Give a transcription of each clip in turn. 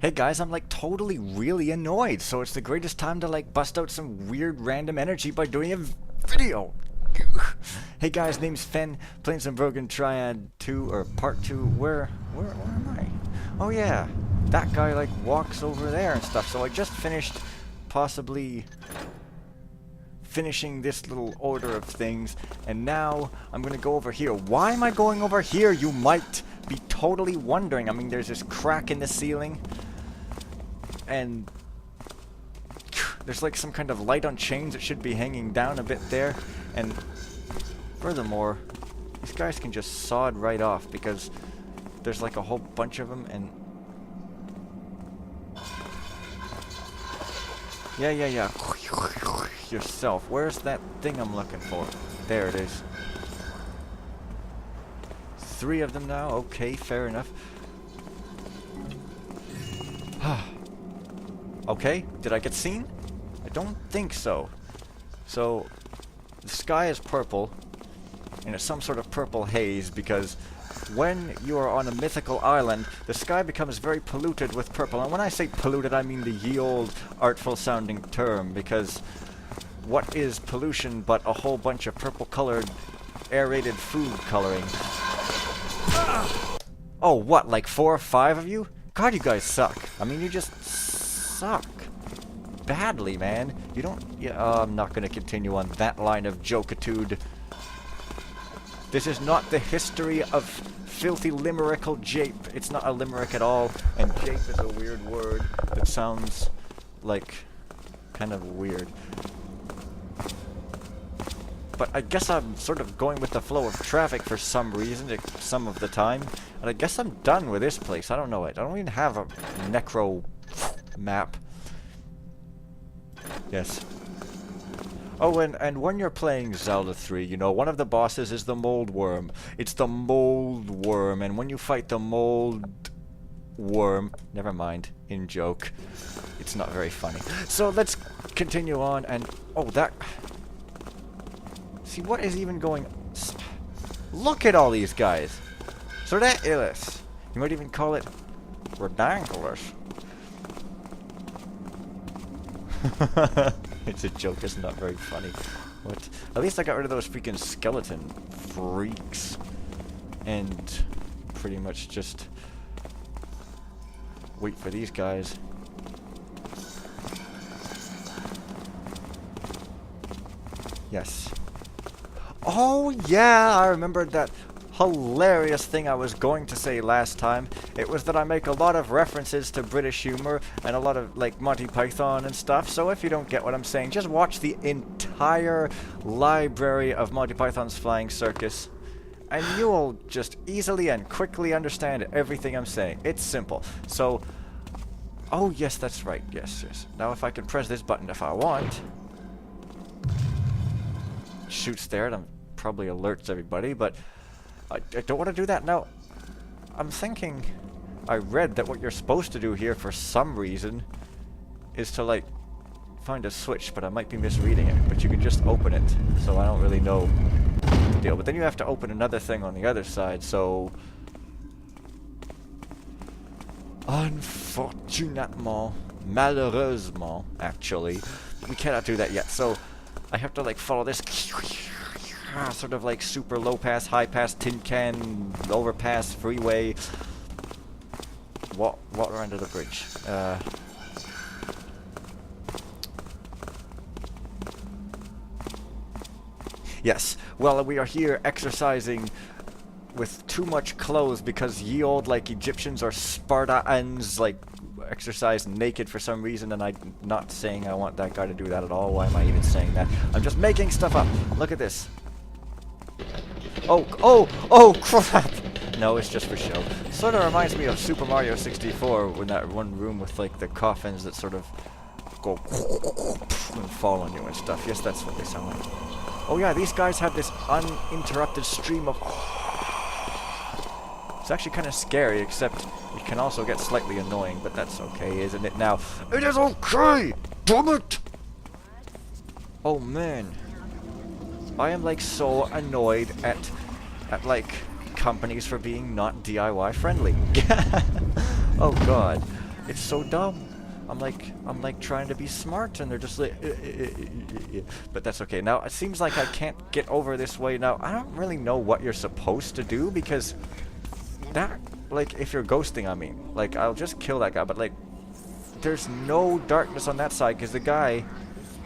Hey guys, I'm like totally really annoyed, so it's the greatest time to like bust out some weird random energy by doing a video. Hey guys, name's Fen, playing some Broken Triad 2, or Part 2, where am I? Oh yeah, that guy like walks over there and stuff, so I just finished possibly finishing this little order of things, and now I'm gonna go over here. Why am I going over here, you might be totally wondering. I mean, there's this crack in the ceiling, and there's like some kind of light on chains that should be hanging down a bit there, and furthermore, these guys can just sod right off because there's like a whole bunch of them, and yeah. Yourself. Where's that thing I'm looking for? There it is. 3 of them now. Okay, fair enough. Okay, did I get seen? I don't think so. So, the sky is purple, and it's some sort of purple haze because when you are on a mythical island, the sky becomes very polluted with purple. And when I say polluted, I mean the ye old artful sounding term, because what is pollution but a whole bunch of purple colored aerated food coloring? Oh, what, like 4 or 5 of you? God, you guys suck. I mean, you just suck. Badly, man. You don't... Yeah, I'm not gonna continue on that line of jokitude. This is not the history of filthy limerickal jape. It's not a limerick at all, and jape is a weird word that sounds like kind of weird. But I guess I'm sort of going with the flow of traffic for some reason, some of the time. And I guess I'm done with this place. I don't know it. I don't even have a necro map. Yes. Oh, and when you're playing Zelda 3, you know, one of the bosses is the mold worm. It's the mold worm, and when you fight the mold worm... Never mind. In joke. It's not very funny. So let's continue on, and... Oh, that... See, what is even going... Look at all these guys! So that is... You might even call it... Redonkulous. It's a joke, it's not very funny. What? At least I got rid of those freaking skeleton freaks. And pretty much just... wait for these guys. Yes. Oh yeah, I remembered that hilarious thing I was going to say last time. It was that I make a lot of references to British humor and a lot of like Monty Python and stuff. So if you don't get what I'm saying, just watch the entire library of Monty Python's Flying Circus, and you'll just easily and quickly understand everything I'm saying. It's simple. So, oh yes, that's right. Yes. Now if I can press this button if I want. Shoots there, and probably alerts everybody, but I don't want to do that. Now, I'm thinking, I read that what you're supposed to do here for some reason is to, like, find a switch, but I might be misreading it. But you can just open it, so I don't really know the deal. But then you have to open another thing on the other side, so... Unfortunately, malheureusement, actually, we cannot do that yet. So, I have to, like, follow this... sort of like super low pass, high pass, tin can, overpass, freeway. Water under the bridge. Yes. Well, we are here exercising with too much clothes because ye old like Egyptians or Spartans like exercise naked for some reason, and I'm not saying I want that guy to do that at all. Why am I even saying that? I'm just making stuff up. Look at this. Oh, crap! No, it's just for show. Sort of reminds me of Super Mario 64, when that one room with, like, the coffins that sort of go and fall on you and stuff. Yes, that's what they sound like. Oh yeah, these guys have this uninterrupted stream of... It's actually kind of scary, except it can also get slightly annoying, but that's okay, isn't it now? It is okay! Damn it! Oh, man. I am like so annoyed at like companies for being not DIY friendly. Oh god. It's so dumb. I'm like trying to be smart, and they're just like, but that's okay. Now it seems like I can't get over this way. Now I don't really know what you're supposed to do, because that, like, if you're ghosting, I mean, like, I'll just kill that guy, but like, there's no darkness on that side, because the guy,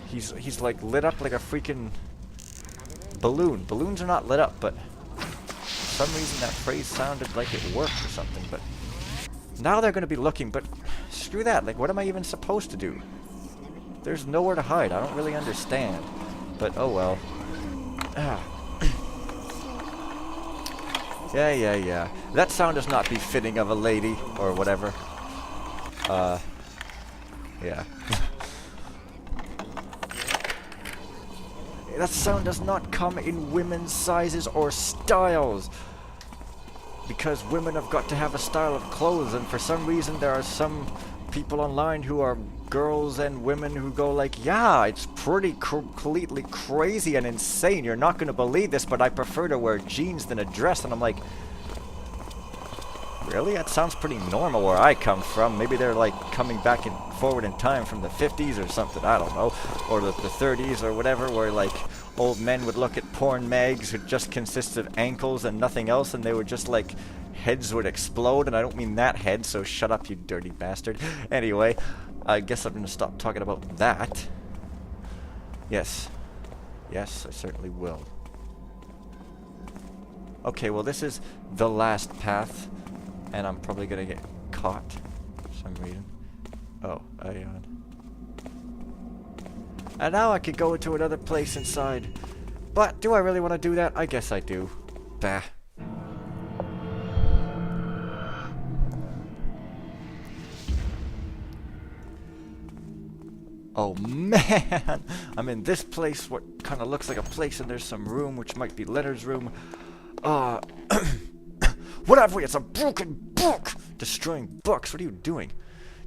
he's like lit up like a freaking balloon. Balloons are not lit up, but for some reason that phrase sounded like it worked or something. But now they're gonna be looking, but screw that. Like, what am I even supposed to do? There's nowhere to hide. I don't really understand. But oh well. Yeah. That sound does not befitting of a lady or whatever. Yeah. That sound does not come in women's sizes or styles. Because women have got to have a style of clothes, and for some reason there are some people online who are girls and women who go like, yeah, it's pretty completely crazy and insane. You're not going to believe this, but I prefer to wear jeans than a dress. And I'm like, really? That sounds pretty normal where I come from. Maybe they're like coming back and forward in time from the 50s or something. I don't know. Or the 30s or whatever, where like old men would look at porn mags who just consists of ankles and nothing else, and they would just like, heads would explode. And I don't mean that head, so shut up, you dirty bastard. Anyway, I guess I'm going to stop talking about that. Yes, I certainly will. Okay, well, this is the last path, and I'm probably gonna get caught for some reason. Oh, and now I could go into another place inside. But do I really want to do that? I guess I do. Bah. Oh man! I'm in this place, what kind of looks like a place, and there's some room, which might be Leonard's room. What have we? It's a broken book! Destroying books, what are you doing?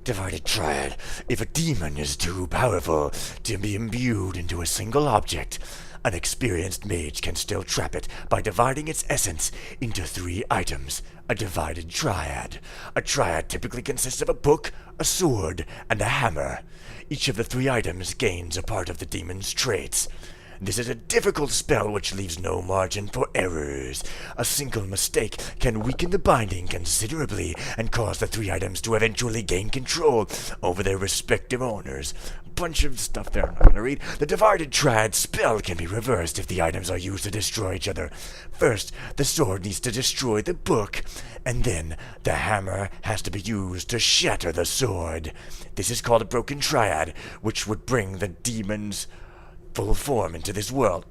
Divided Triad. If a demon is too powerful to be imbued into a single object, an experienced mage can still trap it by dividing its essence into 3 items. A divided triad. A triad typically consists of a book, a sword, and a hammer. Each of the 3 items gains a part of the demon's traits. This is a difficult spell which leaves no margin for errors. A single mistake can weaken the binding considerably and cause the 3 items to eventually gain control over their respective owners. Bunch of stuff there I'm not going to read. The divided triad spell can be reversed if the items are used to destroy each other. First, the sword needs to destroy the book, and then the hammer has to be used to shatter the sword. This is called a broken triad, which would bring the demon's full form into this world.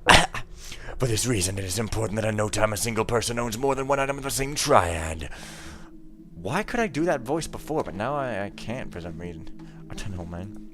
For this reason, it is important that in no time a single person owns more than 1 item of the same triad. Why could I do that voice before, but now I can't for some reason? I don't know, man.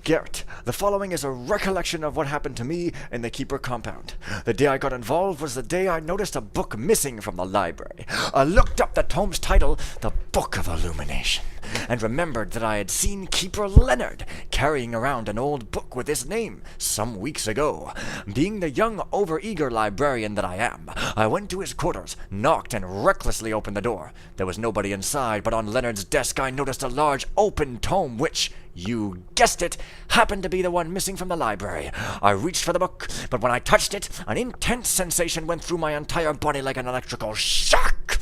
Garrett, the following is a recollection of what happened to me in the Keeper compound. The day I got involved was the day I noticed a book missing from the library. I looked up the tome's title, The Book of Illumination, and remembered that I had seen Keeper Leonard carrying around an old book with his name some weeks ago. Being the young, overeager librarian that I am, I went to his quarters, knocked, and recklessly opened the door. There was nobody inside, but on Leonard's desk I noticed a large open tome which, you guessed it, happened to be the one missing from the library. I reached for the book, but when I touched it, an intense sensation went through my entire body like an electrical shock.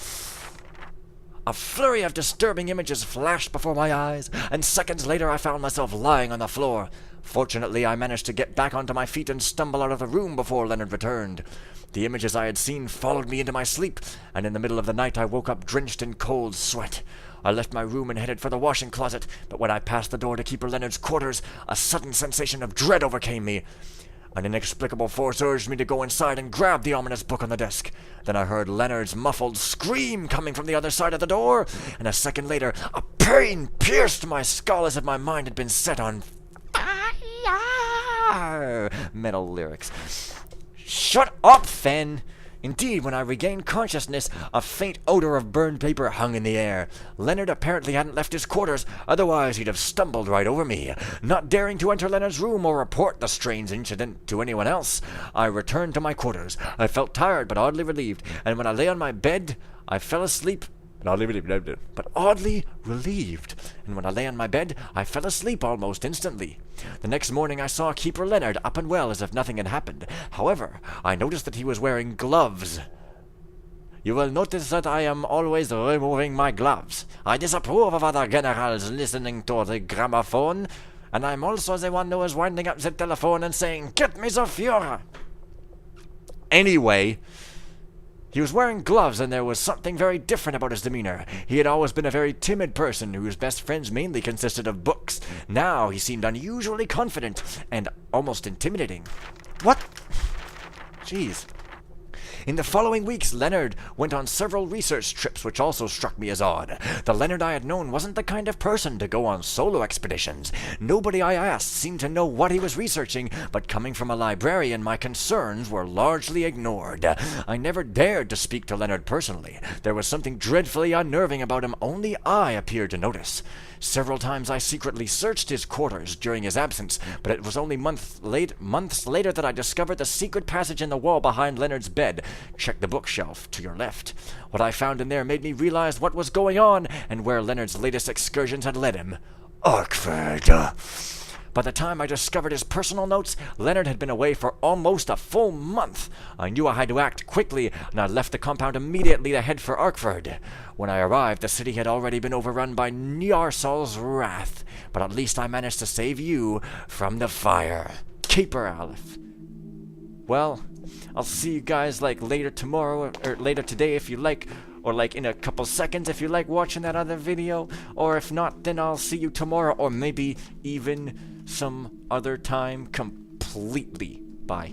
A flurry of disturbing images flashed before my eyes, and seconds later I found myself lying on the floor. Fortunately, I managed to get back onto my feet and stumble out of the room before Leonard returned. The images I had seen followed me into my sleep, and in the middle of the night I woke up drenched in cold sweat. I left my room and headed for the washing closet, but when I passed the door to Keeper Leonard's quarters, a sudden sensation of dread overcame me. An inexplicable force urged me to go inside and grab the ominous book on the desk. Then I heard Leonard's muffled scream coming from the other side of the door, and a second later, a pain pierced my skull as if my mind had been set on fire. Metal lyrics. Shut up, Fen! Indeed, when I regained consciousness, a faint odor of burned paper hung in the air. Leonard apparently hadn't left his quarters, otherwise he'd have stumbled right over me. Not daring to enter Leonard's room or report the strange incident to anyone else, I returned to my quarters. I felt tired but oddly relieved, and when I lay on my bed, I fell asleep but oddly relieved, and when I lay on my bed, I fell asleep almost instantly. The next morning I saw Keeper Leonard up and well as if nothing had happened. However, I noticed that he was wearing gloves. You will notice that I am always removing my gloves. I disapprove of other generals listening to the gramophone, and I'm also the one who is winding up the telephone and saying, "Get me the Führer!" Anyway, he was wearing gloves, and there was something very different about his demeanor. He had always been a very timid person whose best friends mainly consisted of books. Now he seemed unusually confident and almost intimidating. What? Jeez. In the following weeks, Leonard went on several research trips, which also struck me as odd. The Leonard I had known wasn't the kind of person to go on solo expeditions. Nobody I asked seemed to know what he was researching, but coming from a librarian, my concerns were largely ignored. I never dared to speak to Leonard personally. There was something dreadfully unnerving about him only I appeared to notice. Several times I secretly searched his quarters during his absence, but it was only months later that I discovered the secret passage in the wall behind Leonard's bed. Check the bookshelf to your left. What I found in there made me realize what was going on and where Leonard's latest excursions had led him. Arkford. By the time I discovered his personal notes, Leonard had been away for almost a full month. I knew I had to act quickly, and I left the compound immediately to head for Arkford. When I arrived, the city had already been overrun by Njarsal's wrath, but at least I managed to save you from the fire. Keeper Aleph. Well, I'll see you guys later tomorrow, or later today if you like, or in a couple seconds if you like watching that other video, or if not, then I'll see you tomorrow, or maybe even some other time completely. Bye.